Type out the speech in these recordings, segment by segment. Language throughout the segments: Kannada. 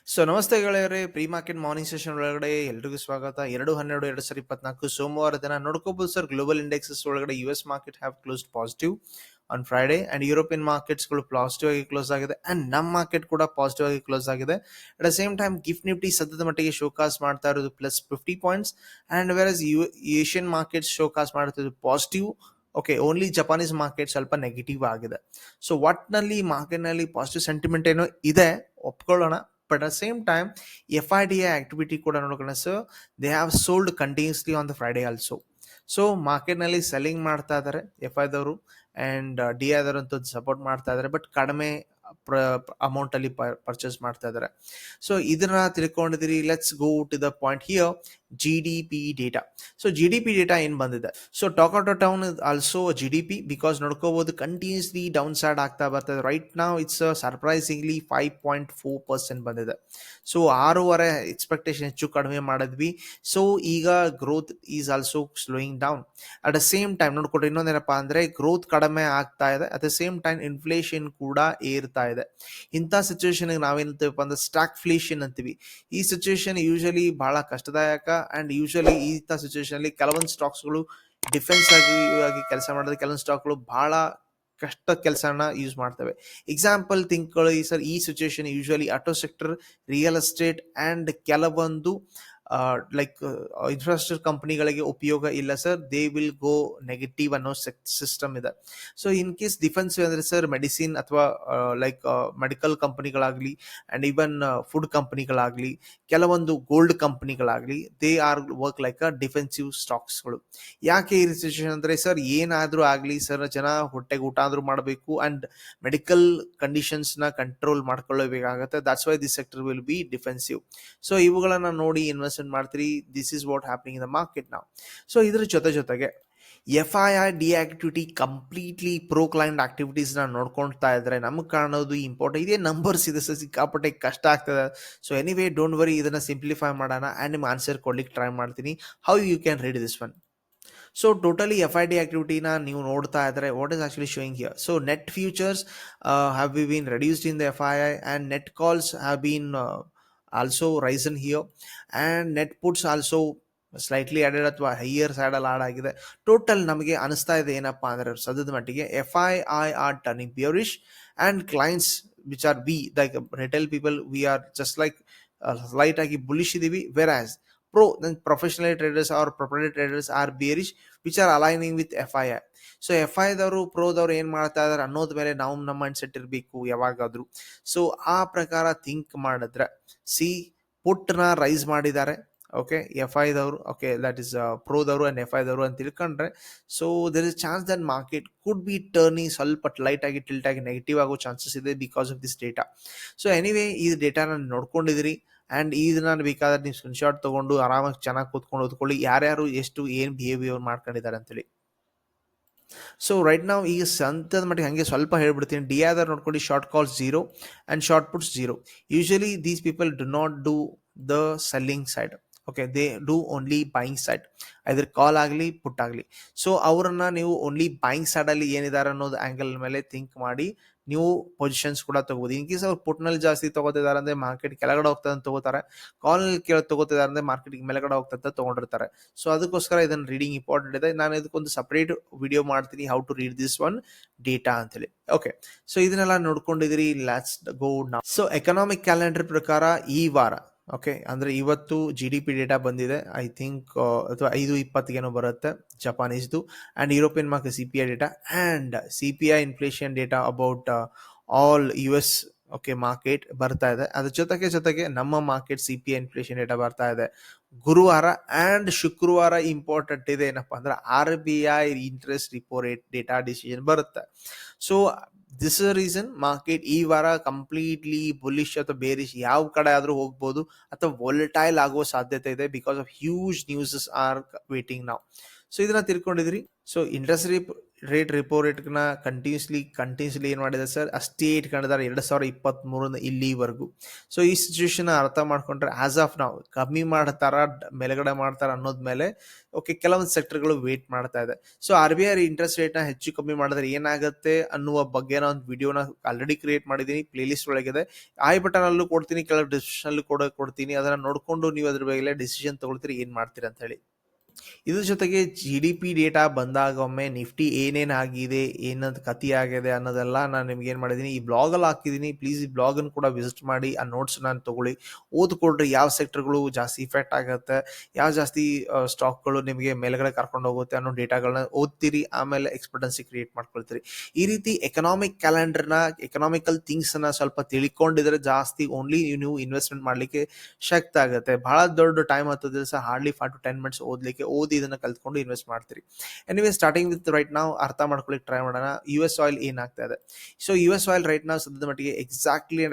ಸೊ ನಮಸ್ತೆ ಗೆಳೆಯರೇ, ಪ್ರೀ ಮಾರ್ಕೆಟ್ ಮಾರ್ನಿಂಗ್ ಸೆಷನ್ ಒಳಗಡೆ ಎಲ್ರಿಗೂ ಸ್ವಾಗತ. 2/12/2024 ಸೋಮವಾರ ದಿನ ನೋಡ್ಕೋಬಹುದು ಸರ್. ಗ್ಲೋಬಲ್ ಇಂಡೆಕ್ಸಸ್ ಒಳಗಡೆ US market have closed positive on Friday and European markets ಗಳು ಪಾಸಿಟಿವ್ ಆಗಿ ಕ್ಲೋಸ್ ಆಗಿದೆ ಅಂಡ್ ನಮ್ಮ ಮಾರ್ಕೆಟ್ ಕೂಡ ಪಾಸಿಟಿವ್ ಆಗಿ ಕ್ಲೋಸ್ ಆಗಿದೆ. At the same time gift Nifty ಸದ್ಯದ ಮಟ್ಟಿಗೆ ಶೋಕಾಸ್ ಮಾಡ್ತಾ ಇರೋದು +50 points and versus Asian markets showcase ಮಾಡ್ತಿರೋದು positive. Okay, only Japanese market ಸ್ವಲ್ಪ ನೆಗೆಟಿವ್ ಆಗಿದೆ. ಸೊ ಒಟ್ನಲ್ಲಿ ಮಾರ್ಕೆಟ್ ನಲ್ಲಿ ಪಾಸಿಟಿವ್ ಸೆಂಟಿಮೆಂಟ್ ಏನೋ ಇದೆ, ಒಪ್ಕೊಳ್ಳೋಣ. But at same time FIDI activity ಕೂಡ ನೋಡ್ಕೊಳ್ಳೋಣ. So they have sold continuously on the Friday also. So ಮಾರ್ಕೆಟ್ನಲ್ಲಿ ಸೆಲ್ಲಿಂಗ್ ಮಾಡ್ತಾ ಇದ್ದಾರೆ FI ದವರು ಅಂಡ್ DI ದವರು ಅಂತೂ ಸಪೋರ್ಟ್ ಮಾಡ್ತಾ ಇದ್ದಾರೆ, ಬಟ್ ಕಡಿಮೆ ಅಮೌಂಟ್ ಅಲ್ಲಿ ಪರ್ಚೇಸ್ ಮಾಡ್ತಾ ಇದ್ದಾರೆ. ಸೊ ಇದನ್ನ ತಿಳ್ಕೊಂಡಿದ್ದೀರಿ. Let's go to the point here. GDP data. So GDP data ಏನ್ ಬಂದಿದೆ? So talk out town also GDP because ನೋಡ್ಕೋಬಹುದು ಕಂಟಿನ್ಯೂಸ್ಲಿ ಡೌನ್ ಸೈಡ್ ಆಗ್ತಾ ಬರ್ತದೆ. ರೈಟ್ ನಾವ್ ಇಟ್ಸ್ ಸರ್ಪ್ರೈಸಿಂಗ್ಲಿ 5.4% ಬಂದಿದೆ. ಸೊ 6.5 ಎಕ್ಸ್ಪೆಕ್ಟೇಷನ್ ಹೆಚ್ಚು ಕಡಿಮೆ ಮಾಡಿದ್ವಿ. ಸೊ ಈಗ growth is also slowing down. At the same time ನೋಡ್ಕೊಟ್ರೆ ಇನ್ನೊಂದೇನಪ್ಪಾ ಅಂದ್ರೆ ಗ್ರೋತ್ ಕಡಿಮೆ ಆಗ್ತಾ ಇದೆ, at the same time inflation ಕೂಡ ಏರ್ತಾ ಇದೆ. ಇಂಥ ಸಿಚುವೇಶನ್ ನಾವೇನಂತೀವಪ್ಪ ಅಂದ್ರೆ ಸ್ಟಾಗ್ಫ್ಲೇಷನ್ ಅಂತೀವಿ. ಈ ಸಿಚುವೇಶನ್ ಯೂಶಲಿ ಬಹಳ ಕಷ್ಟದಾಯಕ ಅಂಡ್ ಯೂಶಲಿ ಇಂಥ ಸಿಚುವೇಶನ್ ಅಲ್ಲಿ ಕೆಲವೊಂದು ಸ್ಟಾಕ್ಸ್ಗಳು ಡಿಫೆನ್ಸ್ ಆಗಿ ಕೆಲಸ ಮಾಡೋದು, ಕೆಲವೊಂದು ಸ್ಟಾಕ್ಗಳು ಬಹಳ ಕಷ್ಟ ಕೆಲಸನ ಯೂಸ್ ಮಾಡ್ತವೆ. ಎಕ್ಸಾಂಪಲ್ ತಿಂಕ್ಗಳು ಸರ್, ಈ situation usually auto sector, real estate and ಕೆಲವೊಂದು ಲೈಕ್ ಇನ್ಫ್ರಾಸ್ಟ್ರಕ್ಚರ್ ಕಂಪನಿಗಳಿಗೆ ಉಪಯೋಗ ಇಲ್ಲ sir. They will go negative ಅನ್ನೋ ಸಿಸ್ಟಮ್ ಇದೆ. ಸೊ ಇನ್ ಕೇಸ್ ಡಿಫೆನ್ಸ್ ಅಂದ್ರೆ ಸರ್ ಮೆಡಿಸಿನ್ ಅಥವಾ ಲೈಕ್ ಮೆಡಿಕಲ್ ಕಂಪನಿಗಳಾಗ್ಲಿ ಅಂಡ್ ಈವನ್ ಫುಡ್ ಕಂಪನಿಗಳಾಗ್ಲಿ, ಕೆಲವೊಂದು ಗೋಲ್ಡ್ ಕಂಪನಿಗಳಾಗ್ಲಿ, they are work like a defensive ಸ್ಟಾಕ್ಸ್ಗಳು. ಯಾಕೆ ಈ ಸಿಚುವೇಶನ್ ಅಂದ್ರೆ ಸರ್, ಏನಾದ್ರೂ ಆಗ್ಲಿ ಸರ್, ಜನ ಹೊಟ್ಟೆಗೆ ಊಟ ಆದ್ರೂ ಮಾಡಬೇಕು ಅಂಡ್ ಮೆಡಿಕಲ್ ಕಂಡೀಷನ್ಸ್ ನ ಕಂಟ್ರೋಲ್ ಮಾಡ್ಕೊಳ್ಳಬೇಕಾಗತ್ತೆ. That's why this sector will be defensive. So ಇವುಗಳನ್ನ ನೋಡಿ ಇನ್ವೆಸ್ಟ್ಮೆಂಟ್ ಮಾಡ್ತೀರಿ. This is what happening in the market ನಾವು. ಸೊ ಇದ್ರ ಜೊತೆಗೆ FII activity completely pro client activities ನ ನೋಡ್ಕೊಳ್ತಾ ಇದ್ರೆ ನಮ್ಗೆ ಕಾಣೋದು ಇಂಪಾರ್ಟೆಂಟ್ ಇದೇ ನಂಬರ್ಸ್ ಇದೆ ಸರ್. ಸಿಕ್ಕಾಪಟ್ಟೆ ಕಷ್ಟ ಆಗ್ತದೆ. ಸೊ ಎನಿವೇ ಡೋಂಟ್ ವರಿ, ಇದನ್ನ ಸಿಂಪ್ಲಿಫೈ ಮಾಡೋಣ ಅಂಡ್ ನಿಮ್ ಆನ್ಸರ್ ಕೊಡ್ಲಿಕ್ಕೆ ಟ್ರೈ ಮಾಡ್ತೀನಿ. How you can read this one. So totally FID ಆಕ್ಟಿವಿಟಿನ ನೀವು ನೋಡ್ತಾ ಇದ್ರೆ what is actually showing here. So net futures have been reduced in the FII and net calls have been also risen here and net puts also slightly added ಅಥವಾ ಹೈಯರ್ ಸೈಡ್ ಅಲ್ಲಿ ಆಡ್ ಆಗಿದೆ. ಟೋಟಲ್ ನಮಗೆ ಅನಿಸ್ತಾ ಇದೆ ಏನಪ್ಪಾ ಅಂದ್ರೆ ಸದ್ಯದ ಮಟ್ಟಿಗೆ FII are turning bearish and clients which are we like retail people, we are just like slight ಆಗಿ ಬುಲಿಶ್ ಇದೀವಿ. Versus professional traders or proprietary traders are bearish which are aligning with FII. So FIದವರು ಪ್ರೋದವ್ರು ಏನ್ ಮಾಡ್ತಾ ಇದಾರೆ ಅನ್ನೋದ್ ಮೇಲೆ ನಾವು ನಮ್ಮ ಮೈಂಡ್ ಸೆಟ್ ಇರಬೇಕು ಯಾವಾಗಾದ್ರೂ. ಸೊ ಆ ಪ್ರಕಾರ ಥಿಂಕ್ ಮಾಡಿದ್ರೆ ಸಿ ಪುಟ್ನ ರೈಸ್ ಮಾಡಿದ್ದಾರೆ. ಓಕೆ, FIದವರು, ಓಕೆ ದಟ್ ಇಸ್ ಪ್ರೋದವರು ಅಂಡ್ FIದವರು ಅಂತ ತಿಳ್ಕೊಂಡ್ರೆ, so there is chance that market could be turning ಸ್ವಲ್ಪ ಲೈಟ್ ಆಗಿ ಟಿಲ್ಟ್ ಆಗಿ ನೆಗೆಟಿವ್ ಆಗೋ ಚಾನ್ಸಸ್ ಇದೆ because of this data. So anyway ಈ ಡೇಟಾನ ನೋಡ್ಕೊಂಡಿದ್ದೀರಿ ಅಂಡ್ ಇದನ್ನ ಬೇಕಾದ್ರೆ ನೀವು ಸ್ಕ್ರೀನ್ಶಾಟ್ ತಗೊಂಡು ಆರಾಮಾಗಿ ಚೆನ್ನಾಗಿ ಕೂತ್ಕೊಂಡು ಓದ್ಕೊಳ್ಳಿ ಯಾರ್ಯಾರು ಎಷ್ಟು ಏನ್ ಬಿಹೇವಿಯರ್ ಮಾಡ್ಕೊಂಡಿದ್ದಾರೆ ಅಂತೇಳಿ. ಸೊ ರೈಟ್ ನಾವು ಈಗ ಸಂತದ ಮಟ್ಟಿಗೆ ಹಂಗೆ ಸ್ವಲ್ಪ ಹೇಳ್ಬಿಡ್ತೀನಿ. DI ನೋಡ್ಕೊಂಡು short calls 0 and short puts 0. Usually these people do not do the selling side. Okay, they do only buying side, either call ಆಗಲಿ ಪುಟ್ ಆಗಲಿ. ಸೊ ಅವರನ್ನ ನೀವು ಓನ್ಲಿ ಬೈಯಿಂಗ್ ಸೈಡ್ ಅಲ್ಲಿ ಏನಿದ್ದಾರೆ ಅನ್ನೋದು ಆಂಗಲ್ ಮೇಲೆ ಥಿಂಕ್ ಮಾಡಿ ನೀವು ಪೊಸಿಷನ್ಸ್ ಕೂಡ ತಗೋಬಹುದು. ಇನ್ ಕೇಸ್ ಅವ್ರು ಪುಟ್ ನಲ್ಲಿ ಜಾಸ್ತಿ ತಗೋತಿದ್ದಾರೆ ಅಂದ್ರೆ ಮಾರ್ಕೆಟ್ ಕೆಳಗಡೆ ಹೋಗ್ತದೆ ಅಂತ ತಗೋತಾರೆ, ಕಾಲ್ ನಲ್ಲಿ ತಗೋತಿದ್ದಾರೆ ಅಂದ್ರೆ ಮಾರ್ಕೆಟ್ ಮೇಲ್ಗಡೆ ಹೋಗ್ತದೆ ತಗೊಂಡಿರ್ತಾರೆ. ಸೊ ಅದಕ್ಕೋಸ್ಕರ ಇದನ್ನ ರೀಡಿಂಗ್ ಇಂಪಾರ್ಟೆಂಟ್ ಇದೆ. ನಾನು ಇದಕ್ಕೊಂದು ಸಪರೇಟ್ ವಿಡಿಯೋ ಮಾಡ್ತೀನಿ, how to read this one data ಅಂತೇಳಿ. ಓಕೆ, ಸೊ ಇದನ್ನೆಲ್ಲ ನೋಡ್ಕೊಂಡಿದ್ದೀರಿ. Let's go now. So economic calendar ಪ್ರಕಾರ ಈ ವಾರ, ಓಕೆ ಅಂದ್ರೆ ಇವತ್ತು GDP ಡೇಟಾ ಬಂದಿದೆ. ಐ ಥಿಂಕ್ ಅಥವಾ 5:20 ಬರುತ್ತೆ ಜಪಾನೀಸ್ದು. And European market CPI data and CPI inflation data about all US okay market ಬರ್ತಾ ಇದೆ. ಅದ್ರ ಜೊತೆಗೆ ನಮ್ಮ ಮಾರ್ಕೆಟ್ CPI ಇನ್ಫ್ಲೇಷನ್ ಡೇಟಾ ಬರ್ತಾ ಇದೆ ಗುರುವಾರ ಅಂಡ್ ಶುಕ್ರವಾರ. ಇಂಪಾರ್ಟೆಂಟ್ ಇದೆ ಏನಪ್ಪಾ ಅಂದ್ರೆ RBI interest repo rate data decision ಬರುತ್ತೆ. So this is reason market ಈ ವಾರ ಕಂಪ್ಲೀಟ್ಲಿ ಬುಲಿಶ್ ಅಥವಾ ಬೇರಿಶ್ ಯಾವ ಕಡೆ ಆದ್ರೂ ಹೋಗ್ಬೋದು ಅಥವಾ ವೊಲಟೈಲ್ ಆಗೋ ಸಾಧ್ಯತೆ ಇದೆ because of huge newses are waiting ನಾವು. ಸೊ ಇದನ್ನ ತಿಳ್ಕೊಂಡಿದ್ರಿ. ಸೊ ಇಂಟ್ರೆಸ್ಟ್ ರೇಟ್ ರಿಪೋ ರೇಟ್ನ ಕಂಟಿನ್ಯೂಸ್ಲಿ ಏನು ಮಾಡಿದೆ ಸರ್, ಅಷ್ಟೇ ಇಟ್ಕೊಂಡಿದ್ದಾರೆ 2023 ಇಲ್ಲಿವರೆಗೂ. ಸೊ ಈ ಸಿಚುವೇಶನ್ ಅರ್ಥ ಮಾಡ್ಕೊಂಡ್ರೆ ಆಸ್ ಆಫ್ ನಾವು ಕಮ್ಮಿ ಮಾಡ್ತಾರ ಮೇಲ್ಗಡೆ ಮಾಡ್ತಾರ ಅನ್ನೋದ್ ಮೇಲೆ ಓಕೆ ಕೆಲವೊಂದು ಸೆಕ್ಟರ್ಗಳು ವೇಟ್ ಮಾಡ್ತಾ ಇದೆ. So R B I interest ರೇಟ್ನ ಹೆಚ್ಚು ಕಮ್ಮಿ ಮಾಡಿದ್ರೆ ಏನಾಗುತ್ತೆ ಅನ್ನುವ ಬಗ್ಗೆ ನಾನು ಒಂದು ವಿಡಿಯೋನ ಆಲ್ರೆಡಿ ಕ್ರಿಯೇಟ್ ಮಾಡಿದ್ದೀನಿ, ಪ್ಲೇ ಲಿಸ್ಟ್ ಒಳಗಿದೆ. ಐ ಬಟನ್ ಅಲ್ಲೂ ಕೊಡ್ತೀನಿ, ಕೆಲವು ಡಿಸ್ಕ್ರಿಪ್ಷನ್ ಅಲ್ಲೂ ಕೊಡ್ತೀನಿ. ಅದನ್ನ ನೋಡ್ಕೊಂಡು ನೀವು ಅದ್ರ ಬಗ್ಗೆ ಡಿಸಿಷನ್ ತಗೊಳ್ತೀರಿ ಏನ್ ಮಾಡ್ತೀರಿ ಅಂತ ಹೇಳಿ. ಇದ್ರ ಜೊತೆಗೆ GDP ಡೇಟಾ ಬಂದಾಗ ಒಮ್ಮೆ ನಿಫ್ಟಿ ಏನೇನಾಗಿದೆ, ಏನಂತ ಕತಿ ಆಗಿದೆ ಅನ್ನೋದೆಲ್ಲ ನಾನು ನಿಮ್ಗೆ ಏನು ಮಾಡಿದ್ದೀನಿ ಈ ಬ್ಲಾಗಲ್ಲಿ ಹಾಕಿದ್ದೀನಿ. ಪ್ಲೀಸ್ ಈ ಬ್ಲಾಗನ್ನು ಕೂಡ ವಿಸಿಟ್ ಮಾಡಿ, ಆ ನೋಟ್ಸ್ ನಾನು ತಗೊಳ್ಳಿ, ಓದ್ಕೊಳ್ರಿ. ಯಾವ ಸೆಕ್ಟರ್ಗಳು ಜಾಸ್ತಿ ಇಫೆಕ್ಟ್ ಆಗುತ್ತೆ, ಯಾವ ಜಾಸ್ತಿ ಸ್ಟಾಕ್ಗಳು ನಿಮಗೆ ಮೇಲ್ಗಡೆ ಕರ್ಕೊಂಡು ಹೋಗುತ್ತೆ ಅನ್ನೋ ಡೇಟಾಗಳನ್ನ ಓದ್ತೀರಿ, ಆಮೇಲೆ ಎಕ್ಸ್ಪೆಕ್ಟೆನ್ಸಿ ಕ್ರಿಯೇಟ್ ಮಾಡ್ಕೊಳ್ತೀರಿ. ಈ ರೀತಿ ಎಕನಾಮಿಕ್ ಕ್ಯಾಲೆಂಡರ್ನ, ಎಕನಾಮಿಕಲ್ ಥಿಂಗ್ಸ್ನ ಸ್ವಲ್ಪ ತಿಳ್ಕೊಂಡಿದ್ರೆ ಜಾಸ್ತಿ ಓನ್ಲಿ ನೀವು ಇನ್ವೆಸ್ಟ್ಮೆಂಟ್ ಮಾಡಲಿಕ್ಕೆ ಶಕ್ತ ಆಗುತ್ತೆ. ಬಹಳ ದೊಡ್ಡ ಟೈಮ್ ಹತ್ತದ ಸಹ ಹಾರ್ಡ್ಲಿ 5 to 10 minutes ಓದಿ ಇದನ್ನ ಕಲ್ತ್ಕೊಂಡು ಇನ್ವೆಸ್ಟ್ ಮಾಡ್ತೀರಿ. ಎನಿವೇ ಸ್ಟಾರ್ಟಿಂಗ್ ವಿತ್ ರೈಟ್ ನಾವು ಅರ್ಥ ಮಾಡ್ಕೊಳ್ಳಿಕ್ಕೆ ಟ್ರೈ ಮಾಡೋಣ US ಆಯಿಲ್ ಏನಾಗ್ತಾ ಇದೆ. ಸೊ US ಆಯಿಲ್ ರೈಟ್ ನಾವು ಸದ್ಯದ ಮಟ್ಟಿಗೆ ಎಕ್ಸಾಕ್ಟ್ಲಿ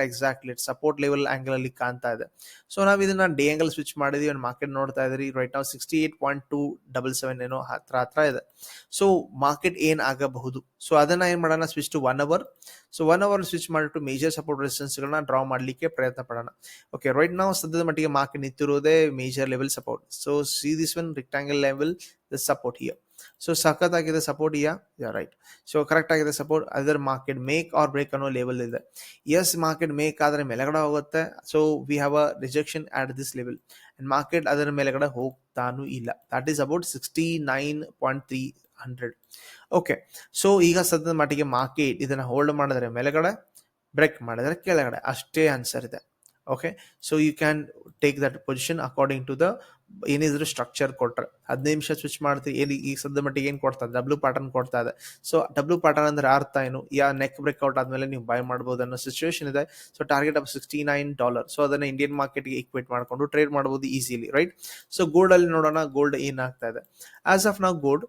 ಸಪೋರ್ಟ್ ಲೆವೆಲ್ ಆಂಗಲ್ ಅಲ್ಲಿ ಕಾಣ್ತಾ ಇದೆ. ಸೊ ನಾವು ಇದನ್ನ ಡೇ ಆಂಗಲ್ ಸ್ವಿಚ್ ಮಾಡಿದೀವಿ, ಒಂದು ಮಾರ್ಕೆಟ್ ನೋಡ್ತಾ ಇದ್ರಿ ರೈಟ್ ನಾವು 68.277 ಏನೋ ಹತ್ರ ಇದೆ. ಸೊ ಮಾರ್ಕೆಟ್ ಏನ್ ಆಗಬಹುದು, ಸೊ ಅದನ್ನ ಏನ್ ಮಾಡೋಣ, switch to 1 hour. So 1 hour switch ಮಾಡಿಟ್ಟು ಮೇಜರ್ ಸಪೋರ್ಟ್ ರೆಸಿಸ್ಟೆನ್ಸ್ ಗಳನ್ನ ಡ್ರಾ ಮಾಡ್ಲಿಕ್ಕೆ ಪ್ರಯತ್ನ ಪಡೋಣ. ಓಕೆ, ರೈಟ್ ನಾವು ಸದ್ಯದ ಮಟ್ಟಿಗೆ ಮಾರ್ಕೆಟ್ ನಿಂತಿರೋದೇ major level support. So see this one rectangle level, the support here. So ಸಖತ್ ಆಗಿದೆ ಸಪೋರ್ಟ್ ರೈಟ್. ಸೊ ಕರೆಕ್ಟ್ ಆಗಿದೆ ಸಪೋರ್ಟ್. ಅದರ ಮಾರ್ಕೆಟ್ ಮೇಕ್ ಆರ್ ಬ್ರೇಕ್ ಅನ್ನೋ ಲೆವೆಲ್ ಇದೆ. ಎಸ್ ಮಾರ್ಕೆಟ್ ಮೇಕ್ ಆದ್ರೆ ಮೇಲೆಗಡೆ ಹೋಗುತ್ತೆ. So we have a rejection at this level and market ಅದರ ಮೇಲೆಗಡೆ ಹೋಗ್ತಾನು ಇಲ್ಲ. That is about 69.300. Okay, so ಈಗ ಸದ್ಯದ ಮಟ್ಟಿಗೆ ಮಾರ್ಕೆಟ್ ಇದನ್ನ ಹೋಲ್ಡ್ ಮಾಡಿದ್ರೆ ಮೇಲೆಗಡೆ, ಬ್ರೇಕ್ ಮಾಡಿದ್ರೆ ಕೆಳಗಡೆ, ಅಷ್ಟೇ ಆನ್ಸರ್ ಇದೆ. Okay, so you can take that position according to the ಏನಿದ್ರು ಸ್ಟ್ರಕ್ಚರ್ ಕೊಟ್ರೆ. 15 ನಿಮಿಷ ಸ್ವಿಚ್ ಮಾಡ್ತೀವಿ. ಈ ಸದ್ಯ ಮಟ್ಟಿಗೆ ಏನು ಕೊಡ್ತಾ ಇದೆ, ಡಬ್ಲ್ಯೂ ಪ್ಯಾಟರ್ನ್ ಕೊಡ್ತಾ ಇದೆ. ಸೊ ಡಬ್ಲ್ಯೂ ಪ್ಯಾಟರ್ನ್ ಅಂದ್ರೆ ಅರ್ಥ ಏನು, ನೆಕ್ ಬ್ರೇಕ್ಔಟ್ ಆದ್ಮೇಲೆ ನೀವು ಬೈ ಮಾಡ್ಬೋದು ಅನ್ನೋ ಸಿಚುವೇಶನ್ ಇದೆ. So target of $69. ಸೊ ಅದನ್ನ ಇಂಡಿಯನ್ ಮಾರ್ಕೆಟ್ಗೆ ಈಕ್ವೇಟ್ ಮಾಡ್ಕೊಂಡು ಟ್ರೇಡ್ ಮಾಡಬಹುದು ಈಸಿಲಿ, ರೈಟ್. ಸೊ ಗೋಲ್ಡ್ ಅಲ್ಲಿ ನೋಡೋಣ, ಗೋಲ್ಡ್ ಏನಾಗ್ತಾ ಇದೆ. ಆಸ್ ಆಫ್ ನಾವು ಗೋಲ್ಡ್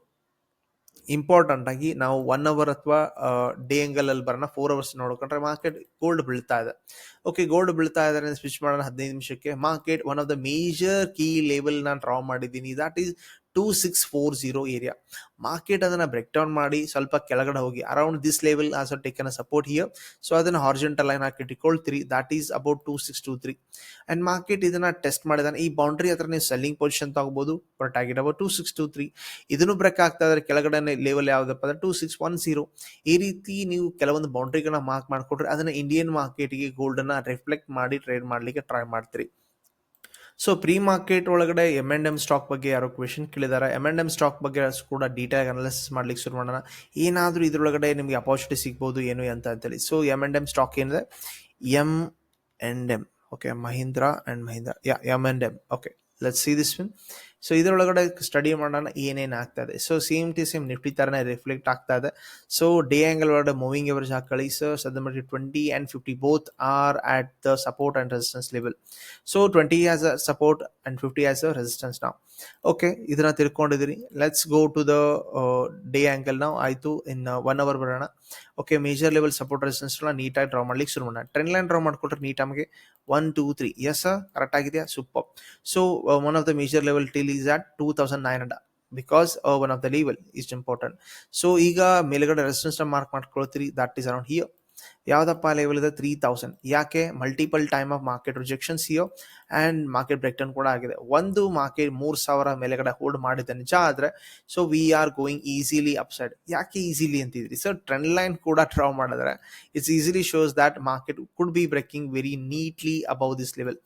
ಇಂಪಾರ್ಟೆಂಟ್ ಆಗಿ ನಾವು 1 hour ಅಥವಾ ಡೇ ಆಂಗಲ್ ಅಲ್ಲಿ ಬರೋಣ. 4 hours ನೋಡ್ಕೊಂಡ್ರೆ ಮಾರ್ಕೆಟ್ ಗೋಲ್ಡ್ ಬೀಳ್ತಾ ಇದೆ. ಓಕೆ, ಗೋಲ್ಡ್ ಬೀಳ್ತಾ ಇದ್ದಾರೆ, ಸ್ವಿಚ್ ಮಾಡೋಣ 15 ನಿಮಿಷಕ್ಕೆ. Market one of the major key level ನಾನು ಡ್ರಾ ಮಾಡಿದ್ದೀನಿ, ದಟ್ ಈಸ್ 2640 ಏರಿಯಾ. ಮಾರ್ಕೆಟ್ ಅದನ್ನ ಬ್ರೇಕ್ ಡೌನ್ ಮಾಡಿ ಸ್ವಲ್ಪ ಕೆಳಗಡೆ ಹೋಗಿ around this level as taken support here. So ಅದನ್ನ ಹಾರಿಜಾಂಟಲ್ ಲೈನ್ ಹಾಕಿ ಇಟ್ಕೊಳ್ತೀರಿ, that is about 2623. And market ಇದನ್ನ ಟೆಸ್ಟ್ ಮಾಡಿದಾನೆ. ಈ ಬೌಂಡ್ರಿ ಹತ್ರ ನೀವು ಸೆಲ್ಲಿಂಗ್ ಪೊಸಿಷನ್ ತಗೋಬಹುದು. But target about 2623. ಇದನ್ನು ಬ್ರೇಕ್ ಆಗ್ತಾ ಇದ್ರೆ ಕೆಳಗಡೆ ಲೆವೆಲ್ ಯಾವ್ದಪ್ಪ ಅಂದ್ರೆ 2610. ಈ ರೀತಿ ನೀವು ಕೆಲವೊಂದು ಬೌಂಡ್ರಿಗಳನ್ನ ಮಾರ್ಕ್ ಮಾಡ್ಕೊಟ್ರೆ ಅದನ್ನ ಇಂಡಿಯನ್ ಮಾರ್ಕೆಟ್ಗೆ ಗೋಲ್ಡ್ ಅನ್ನ ರಿಫ್ಲೆಕ್ಟ್ ಮಾಡಿ ಟ್ರೇಡ್ ಮಾಡ್ಲಿಕ್ಕೆ ಟ್ರೈ ಮಾಡ್ತೀರಿ. ಸೊ ಪ್ರೀ ಮಾರ್ಕೆಟ್ ಒಳಗಡೆ M&M ಸ್ಟಾಕ್ ಬಗ್ಗೆ ಯಾರೋ ಕ್ವೆಶನ್ ಕೇಳಿದ್ದಾರೆ. M&M ಸ್ಟಾಕ್ ಬಗ್ಗೆ ಕೂಡ ಡೀಟೇಲ್ ಅನಾಲಿಸಿಸ್ ಮಾಡ್ಲಿಕ್ಕೆ ಶುರು ಮಾಡೋಣ. ಏನಾದರೂ ಇದ್ರೊಳಗಡೆ ನಿಮಗೆ ಅಪಾರ್ಚುನಿಟಿ ಸಿಗ್ಬೋದು ಏನು ಅಂತ ಅಂತೇಳಿ. ಸೊ M&M ಸ್ಟಾಕ್ ಏನಿದೆ, M&M, okay, Mahindra and Mahindra, M&M. Okay, let's see this one. So ಇದರೊಳಗಡೆ ಸ್ಟಡಿ ಮಾಡೋಣ ಏನೇನು ಆಗ್ತಾ ಇದೆ. ಸೊ ಸೇಮ್ ನಿಫ್ಟಿ ತರನೇ ರಿಫ್ಲೆಕ್ಟ್ ಆಗ್ತಾ ಇದೆ. ಸೊ ಡೇ ಆಂಗಲ್ ಒಳಗಡೆ ಮೂವಿಂಗ್ ಎವರೇಜ್ ಹಾಕೊಳ್ಳಿ. ಸೊ ಸದ್ಯ ಮಾಡಿ 20 and 50 both are at the support and resistance level. So 20 as a support and 50 as a resistance ನಾವು. ಓಕೆ, ಇದನ್ನ ತಿಳ್ಕೊಂಡಿದ್ದೀರಿ. Let's go to the day angle ನಾವು. ಆಯ್ತು, ಇನ್ 1 hour ಬರೋಣ. Okay, major level support resistance ನೀಟಾಗಿ ಡ್ರಾ ಮಾಡ್ಲಿಕ್ಕೆ ಶುರು ಮಾಡೋಣ. ಟ್ರೆಂಡ್ ಲೈನ್ ಡ್ರಾ ಮಾಡ್ಕೊಟ್ರೆ ನೀಟಾಗಿ 1 2 3. ಎಸ್ ಕರೆಕ್ಟ್ ಆಗಿದೆಯಾ, super. So one of the major level till is at 2900 because one of the level is important. So ಈಗ ಮೇಲ್ಗಡೆ ರೆಸಿಸ್ಟೆನ್ಸ್ ಮಾರ್ಕ್ ಮಾಡ್ಕೊಳ್ತೀರಿ, ದಟ್ ಈಸ್ ಅರೌಂಡ್ ಹಿಯರ್. ಯಾವ್ದಪ್ಪ ಲೆವೆಲ್ ಇದೆ, 3000. ಯಾಕೆ, multiple time of market rejections here and market break down ಕೂಡ ಆಗಿದೆ. ಒಂದು ಮಾರ್ಕೆಟ್ 3000 ಮೇಲೆಗಡೆ ಹೋಲ್ಡ್ ಮಾಡಿದೆ ನಿಜ ಆದ್ರೆ, so we are going easily upside. ಯಾಕೆ ಈಸಿಲಿ ಅಂತಿದ್ರಿ ಸರ್, ಟ್ರೆಂಡ್ ಲೈನ್ ಕೂಡ ಡ್ರಾ ಮಾಡಿದ್ರೆ it's easily shows that market could B breaking very neatly above this level.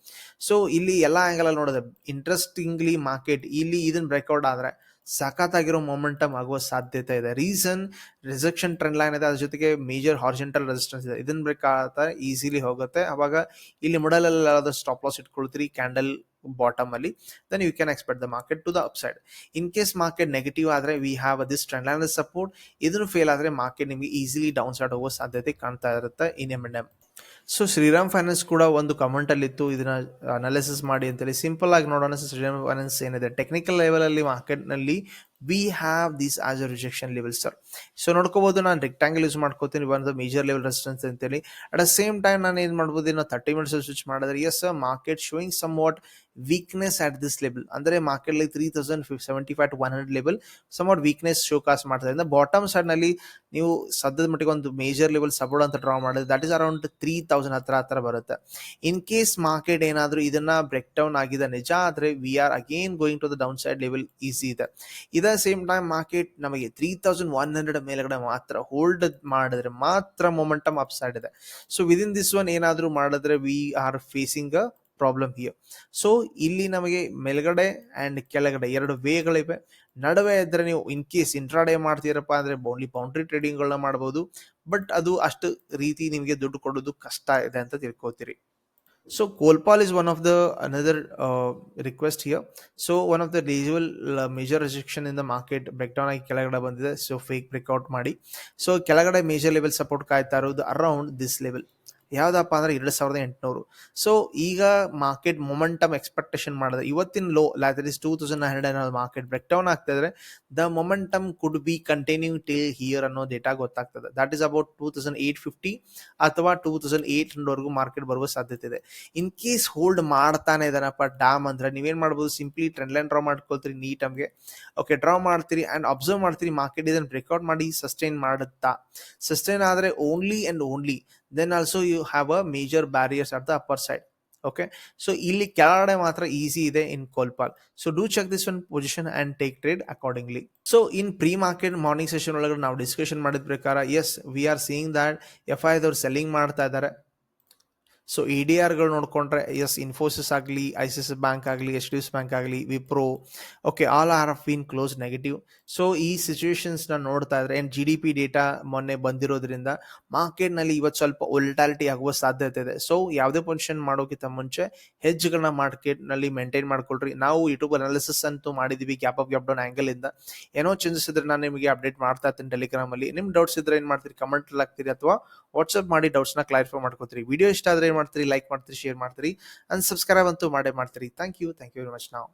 So ಇಲ್ಲಿ ಎಲ್ಲ ಆಂಗಲ್ ಅಲ್ಲಿ ನೋಡಿದ್ರೆ ಇಂಟ್ರೆಸ್ಟಿಂಗ್ಲಿ ಮಾರ್ಕೆಟ್ ಇಲ್ಲಿ ಇದನ್ನ ಬ್ರೇಕ್ಔಟ್ ಆದ್ರೆ ಸಖತ್ತಾಗಿರೋ ಮೊಮೆಂಟಮ್ ಆಗುವ ಸಾಧ್ಯತೆ ಇದೆ. ರೀಸನ್, ರಿಜೆಕ್ಷನ್ ಟ್ರೆಂಡ್ ಲೈನ್ ಇದೆ, ಅದ್ರ ಜೊತೆಗೆ ಮೇಜರ್ ಹಾರಿಜಾಂಟಲ್ ರೆಸಿಸ್ಟೆನ್ಸ್ ಇದೆ. ಇದನ್ನ ಬ್ರೇಕ್ ಆಗ್ತಾ ಈಸಿಲಿ ಹೋಗುತ್ತೆ. ಅವಾಗ ಇಲ್ಲಿ ಮಿಡಲ್ ಅಲ್ಲಿ ಸ್ಟಾಪ್ ಲಾಸ್ ಇಟ್ಕೊಳ್ತೀರಿ ಕ್ಯಾಂಡಲ್ ಬಾಟಮ್ ಅಲ್ಲಿ, then you can expect the market to the upside. In case market negative ಆದ್ರೆ we have this trend line support. ಇದನ್ನು ಫೇಲ್ ಆದ್ರೆ ಮಾರ್ಕೆಟ್ ನಿಮಗೆ ಈಸಿಲಿ ಡೌನ್ ಸೈಡ್ ಹೋಗೋ ಸಾಧ್ಯತೆ ಕಾಣ್ತಾ ಇರುತ್ತೆ ಇನ್ M&M. ಸೊ ಶ್ರೀರಾಮ್ ಫೈನಾನ್ಸ್ ಕೂಡ ಒಂದು ಕಮೆಂಟ್ ಅಲ್ಲಿ ಇತ್ತು, ಇದನ್ನ ಅನಾಲಿಸಿಸ್ ಮಾಡಿ ಅಂತೇಳಿ. ಸಿಂಪಲ್ ಆಗಿ ನೋಡೋಣ, ಶ್ರೀರಾಮ್ ಫೈನಾನ್ಸ್ ಏನಿದೆ ಟೆಕ್ನಿಕಲ್ ಲೆವೆಲ್ ಅಲ್ಲಿ ಮಾರ್ಕೆಟ್ ನಲ್ಲಿ we have this as a rejection level sir. So ನೋಡ್ಕೋಬಹುದು, ನಾನು ರೆಕ್ಟಾಂಗಲ್ ಯೂಸ್ ಮಾಡ್ಕೋತೀನಿ, ಒಂದು ಮೇಜರ್ ಲೆವೆಲ್ ರೆಸಿಸ್ಟೆನ್ಸ್ ಅಂತೇಳಿ. ಅಟ್ ದ ಸೇಮ್ ಟೈಮ್ ನಾನು ಏನ್ ಮಾಡ್ಬೋದು, 30 minutes ಸ್ವಿಚ್ ಮಾಡಿದ್ರೆ yes market showing somewhat weakness at this level, ಅಂದರೆ ಮಾರ್ಕೆಟ್ ಅಲ್ಲಿ 3075 to 100 level somewhat weakness showcase ಮಾಡ್ತಾರೆ. ಬಾಟಮ್ ಸೈಡ್ ನಲ್ಲಿ ನೀವು ಸದ್ಯದ ಮಟ್ಟಿಗೆ ಒಂದು ಮೇಜರ್ ಲೆವೆಲ್ ಸಪೋರ್ಟ್ ಅಂತ ಡ್ರಾ ಮಾಡಿದ್ರೆ ದಟ್ ಇಸ್ ಅರೌಂಡ್ 3000 ಹತ್ರ ಬರುತ್ತೆ. ಇನ್ ಕೇಸ್ ಮಾರ್ಕೆಟ್ ಏನಾದರೂ ಇದನ್ನ ಬ್ರೇಕ್ ಡೌನ್ ಆಗಿದೆ ನಿಜ ಆದ್ರೆ we are again going to the down side level easy ಇದೆ. ಇದ ಸೇಮ್ ಟೈಮ್ ಮಾರ್ಕೆಟ್ ನಮಗೆ 3100 ಮೇಲ್ಗಡೆ ಮಾತ್ರ ಹೋಲ್ಡ್ ಮಾಡಿದ್ರೆ ಮಾತ್ರ ಮೊಮೆಂಟಮ್ ಅಪ್ ಸೈಡ್ ಇದೆ. ಸೊ ವಿದಿನ್ ದಿಸ್ ಒನ್ ಏನಾದರೂ ಮಾಡಿದ್ರೆ we are facing a problem here. So ಇಲ್ಲಿ ನಮಗೆ ಮೇಲ್ಗಡೆ ಅಂಡ್ ಕೆಳಗಡೆ ಎರಡು ವೇಗಳಿವೆ. ನಡುವೆ ಇದ್ರೆ ನೀವು ಇನ್ ಕೇಸ್ ಇಂಟ್ರಾಡೇ ಮಾಡ್ತೀರಪ್ಪ ಅಂದ್ರೆ ಓನ್ಲಿ ಬೌಂಡ್ರಿ ಟ್ರೇಡಿಂಗ್ ಗಳನ್ನ ಮಾಡಬಹುದು, ಬಟ್ ಅದು ಅಷ್ಟು ರೀತಿ ನಿಮಗೆ ದುಡ್ಡು ಕೊಡೋದು ಕಷ್ಟ ಇದೆ ಅಂತ ತಿಳ್ಕೊತೀರಿ. So Kolpal is one of the another request here. So one of the major rejection in the market breakdown ಆಗಿ ಕೆಳಗಡೆ ಬಂದಿದೆ. ಸೊ ಫೇಕ್ ಬ್ರೇಕ್ಔಟ್ ಮಾಡಿ ಸೊ ಕೆಳಗಡೆ ಮೇಜರ್ ಲೆವೆಲ್ ಸಪೋರ್ಟ್ ಕಾಯ್ತಾ ಇರೋದು ಅರೌಂಡ್ ದಿಸ್ ಲೆವೆಲ್ ಯಾವ್ದಪ್ಪ ಅಂದ್ರೆ 2800. ಸೊ ಈಗ ಮಾರ್ಕೆಟ್ ಮೊಮೆಂಟಮ್ ಎಕ್ಸ್ಪೆಕ್ಟೇಷನ್ ಮಾಡಿದ್ರೆ ಇವತ್ತಿನ low that is 2900 market break down ಆಗ್ತಾ ಇದ್ರೆ the momentum could be continue till here ಅನ್ನೋ ಡೇಟಾ ಗೊತ್ತಾಗ್ತದೆ. ದಟ್ ಇಸ್ ಅಬೌಟ್ 2850 ಅಥವಾ 2800 ವರೆಗೂ ಮಾರ್ಕೆಟ್ ಬರುವ ಸಾಧ್ಯತೆ ಇದೆ. ಇನ್ ಕೇಸ್ ಹೋಲ್ಡ್ ಮಾಡ್ತಾನೆ ಇದಾನಪ್ಪ ಡ್ಯಾಮ್ ಅಂದ್ರೆ ನೀವೇನ್ ಮಾಡ್ಬೋದು, ಸಿಂಪ್ಲಿ ಟ್ರೆಂಡ್ ಲೈನ್ ಡ್ರಾ ಮಾಡ್ಕೊಳ್ತೀರಿ ನೀಟಮ್ಗೆ. ಓಕೆ, ಡ್ರಾ ಮಾಡ್ತೀರಿ ಅಂಡ್ ಅಬ್ಸರ್ವ್ ಮಾಡ್ತೀರಿ ಮಾರ್ಕೆಟ್ ಇದನ್ನ ಬ್ರೇಕ್ಔಟ್ ಮಾಡಿ ಸಸ್ಟೈನ್ ಮಾಡುತ್ತಾ. ಸಸ್ಟೈನ್ ಆದ್ರೆ only and only then also you have a major barriers at the upper side. Okay, so ಇಲ್ಲಿ ಕೆಳಗಡೆ ಮಾತ್ರ ಈಸಿ ಇದೆ in Kolpal. So do check this one position and take trade accordingly. So in pre-market morning session ಒಳಗಡೆ ನಾವು ಡಿಸ್ಕಷನ್ ಮಾಡಿದ ಪ್ರಕಾರ yes we are seeing that FI ದವರು ಸೆಲ್ಲಿಂಗ್ ಮಾಡ್ತಾ ಇದ್ದಾರೆ. ಸೊ ADRಗಳು ನೋಡ್ಕೊಂಡ್ರೆ ಎಸ್ ಇನ್ಫೋಸಿಸ್ ಆಗಲಿ, ICICI ಬ್ಯಾಂಕ್ ಆಗಲಿ, HDFC ಬ್ಯಾಂಕ್ ಆಗಲಿ, Wipro, okay all are been close negative. So ಈ ಸಿಚುವೇಶನ್ಸ್ನ ನೋಡ್ತಾ ಇದ್ರೆ ಅಂಡ್ GDP ಡೇಟಾ ಮೊನ್ನೆ ಬಂದಿರೋದ್ರಿಂದ ಮಾರ್ಕೆಟ್ನಲ್ಲಿ ಇವತ್ತು ಸ್ವಲ್ಪ ವೊಲಟಾಲಿಟಿ ಆಗುವ ಸಾಧ್ಯತೆ ಇದೆ. ಸೊ ಯಾವುದೇ ಪೊಸಿಷನ್ ಮಾಡೋಕ್ಕಿಂತ ಮುಂಚೆ ಹೆಜ್ಗಳನ್ನ ಮಾರ್ಕೆಟ್ನಲ್ಲಿ ಮೇಂಟೈನ್ ಮಾಡ್ಕೊಳ್ರಿ. ನಾವು ಯೂಟ್ಯೂಬ್ ಅನಾಲಿಸಿಸ್ ಅಂತೂ ಮಾಡಿದೀವಿ gap up gap down angle ಇಂದ. ಏನೋ ಚೇಂಜಸ್ ಇದ್ರೆ ನಾನು ನಿಮಗೆ ಅಪ್ಡೇಟ್ ಮಾಡ್ತಾ ಇರ್ತೀನಿ ಟೆಲಿಗ್ರಾಮ್ ಅಲ್ಲಿ. ನಿಮ್ ಡೌಟ್ಸ್ ಇದ್ರೆ ಏನ್ ಮಾಡ್ತೀರಿ, ಕಮೆಂಟ್ ಅಲ್ಲಿ ಹಾಕ್ತೀರಿ ಅಥವಾ ವಾಟ್ಸ್ಆಪ್ ಮಾಡಿ ಡೌಟ್ಸ್ ನ ಕ್ಲಾರಿಫೈ ಮಾಡ್ಕೋತೀರಿ. ವಿಡಿಯೋ ಇಷ್ಟ ಆದ್ರೆ ಏನ್ ಮಾಡ್ತೀರಿ, ಲೈಕ್ ಮಾಡ್ತೀರಿ, ಶೇರ್ ಮಾಡ್ತೀರಿ ಅಂಡ್ ಸಬ್ಸ್ಕ್ರೈಬ್ ಅಂತೂ ಮಾಡೇ ಮಾಡ್ತೀರಿ. Thank you very much. ನಾವು